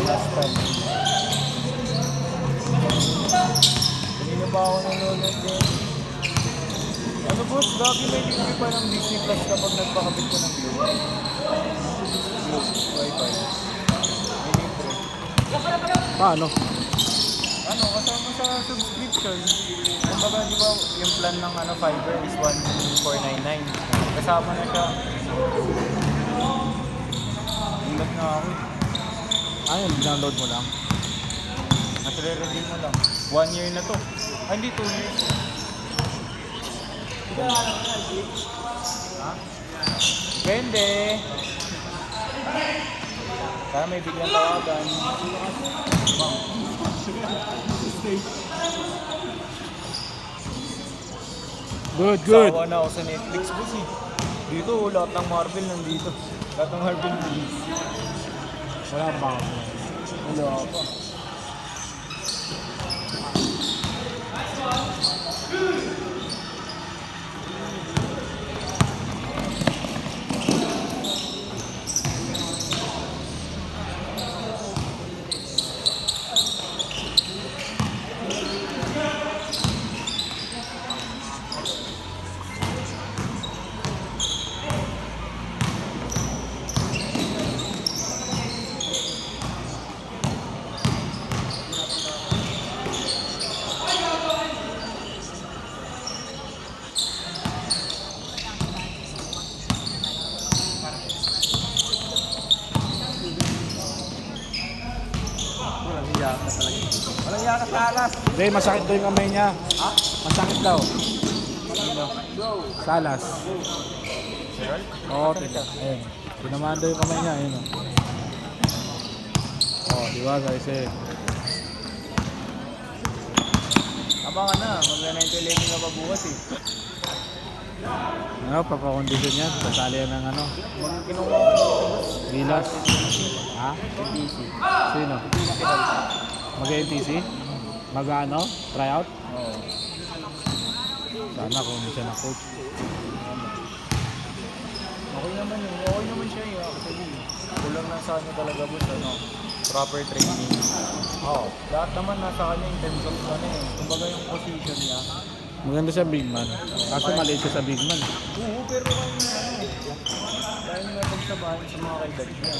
Last time. Kanina pa ako nanonood din. Ano boss, lagi may libre pa ng Disney Plus kapag nagpakabit ko ng Globe. Wi-Fi. May libre. Paano? Ano, kasama sa subscription. Kumbaga, di ba, yung plan ng fiber is 1,499. Kasama na siya. Ingat na ako. Ayun, download mo lang. Nasa-re-redeem mo lang. 1 year na to. Ay, hindi, 2 years. Ha? Pwede. Kaya may biglang tawagan. Good. Sawa na ako sa Netflix boss eh. Dito, lahat ng Marvel nandito. Lahat ng Marvel movies. Wala pa ako. Wala pa. Walang yakas sa alas. Hindi, masakit daw yung kamay niya. Ha? Masakit daw. Salas. Sir? Oo, tignan. Ayun. Tinamaan daw yung kamay niya. Ayun. Oh, di ba guys eh. Abangan na. Mag-9-11 na pa bukas eh. Ano, papakondisyon yan. Sasali yan ng ano. Kinuha ko ng Gilas. Ha? NTC. Sino? Mag-NTC? Mag-ano? Tryout? Oo. Sana kung siya na coach. Okay naman yun. Okay naman siya eh. Actually, kulang lang sa kanya talaga boss. Proper training. Oo. Lahat naman nasa kanya in terms of kumbaga yung position niya. Maganda siya big man. Kaso maliit siya sa big man. Oo, pero dahil may pagsabahan sa mga kaedad niya.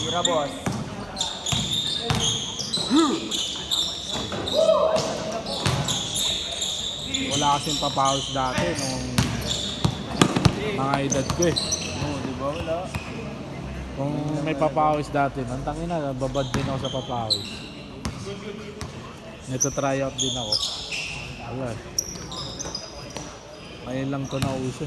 Tira boss. Wala kasing papawis dati nung mga edad ko eh. Oo, di ba? Wala. Kung may papawis dati, nantangin na, babad din ako sa papawis. Nito-try out din ako. Wala. Ngayon lang to nauso.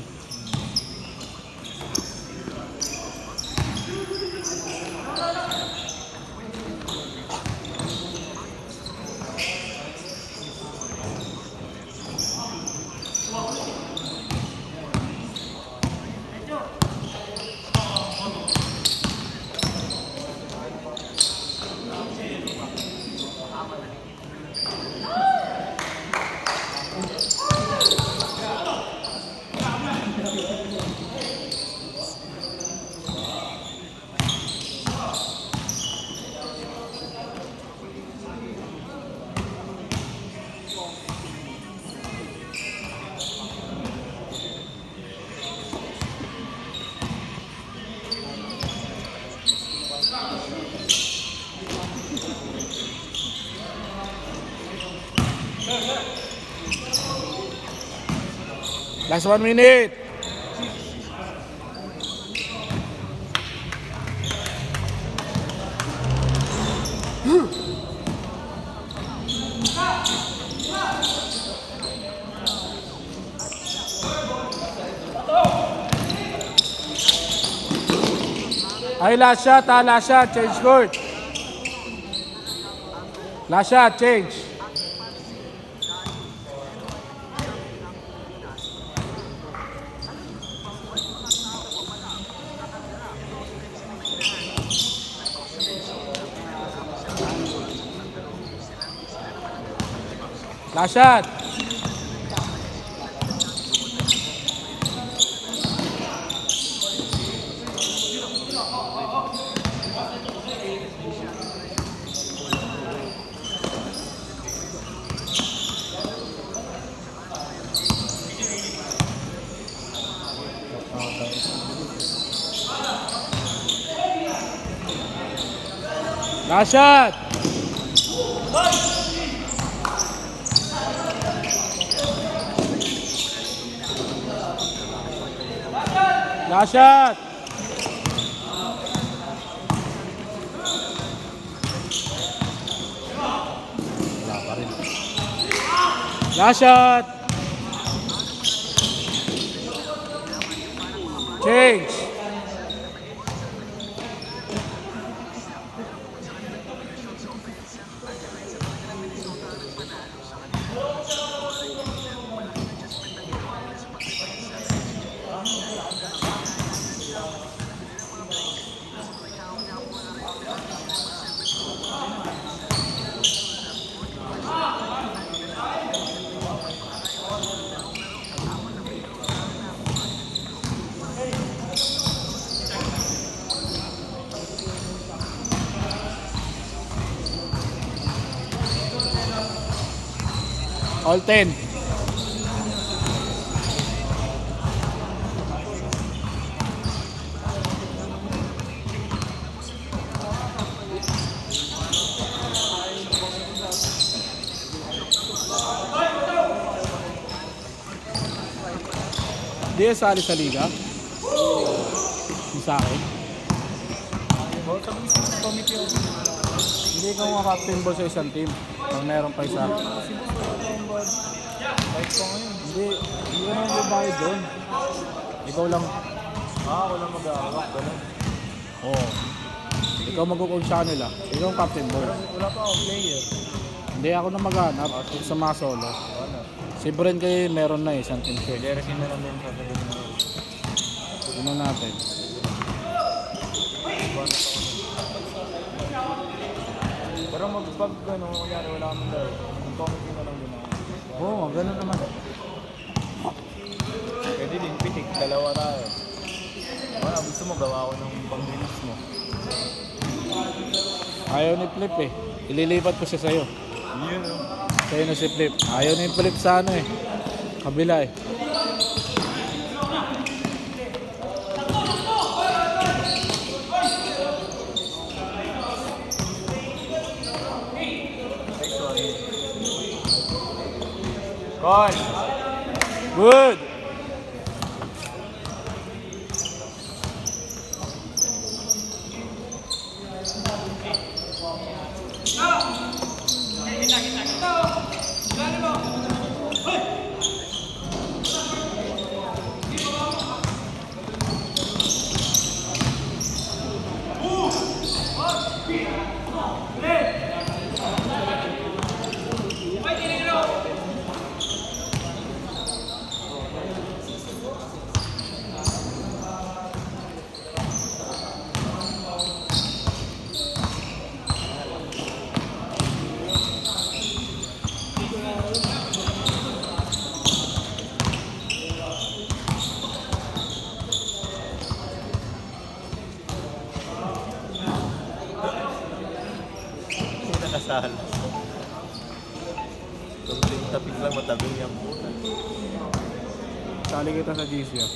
Last 1 minute. Ay, last shot ha, last shot. Change court. Last shot, change. Last shot. Last shot. Last shot. Wala pa rin. Last shot. Change. All 10. Di sali sa liga? Yung sa akin? Hindi ka mga captain ball sa isang team. Pag meron pa isa. Kahit pa ngayon. Hindi ka naman bubayad doon. Ikaw lang. Ako lang mag-aawak. Ganun. Oo. Ikaw mag-coach sa kanila. Ikaw ang captain ball. Wala pa ako player. Hindi ako na maghanap sa mga solo. Ano? Si Bren kayo meron na isang team share. Jersey na lang din sa sabihin mo. Ano natin? Pero magpag ano, kunyari wala kami daw. Mag-comedy na lang din ako. Oo, ganun naman. Pwede din, pitik. Dalawa tayo. Wala, gusto mo gawa ko ng pang-release mo. Ayaw ni Flip eh. Ililipat ko siya sa'yo. Yun o. Sa'yo na si Flip. Ayaw ni Flip sa ano eh. Kabila eh. Call! Good! Nakasal. Kunting tapik lang matabing yung puta. Sali kita sa GC ah.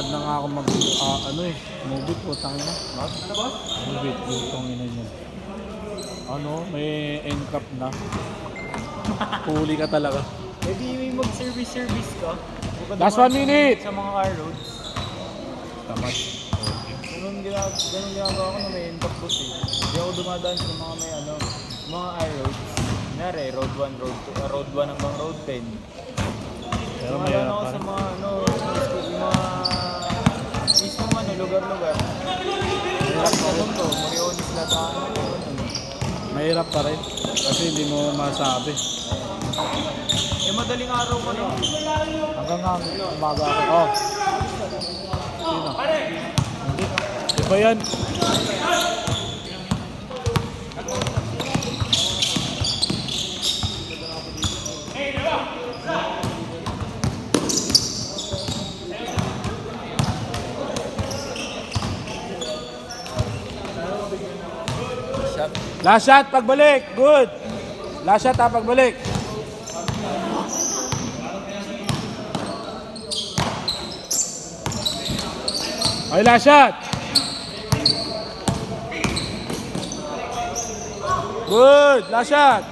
na nga ako move it po, tangina. Move it, yung ina niya. May encap na. Huli ka talaga. Eh di may mag-service ka. Huwag ka Last dumaan 1 minute! Sa mga car roads. Tamad. Ganun ginagawa ko na may end boss eh. Hindi ako dumadaan sa mga may mga car roads. Kunyari, road 1, road 1 hanggang road 10. Pero may Dumadaan ako sa mga mismo lugar-lugar. Hirap sa mundo, Moriones, Lataan, mahirap pa rin. Kasi hindi mo masabi. Eh madaling araw ka lang. Hanggang nga umaga ako. Oh. Sino? Hindi. Iba yan. Shot. Last shot, pagbalik. Good. Last shot ha, pagbalik. Okay, last shot. Good. Last shot.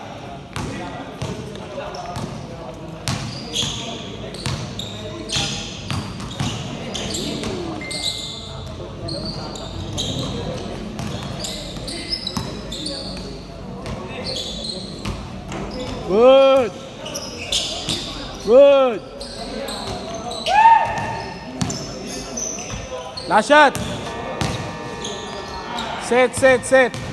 Good. Good. Last shot. Set.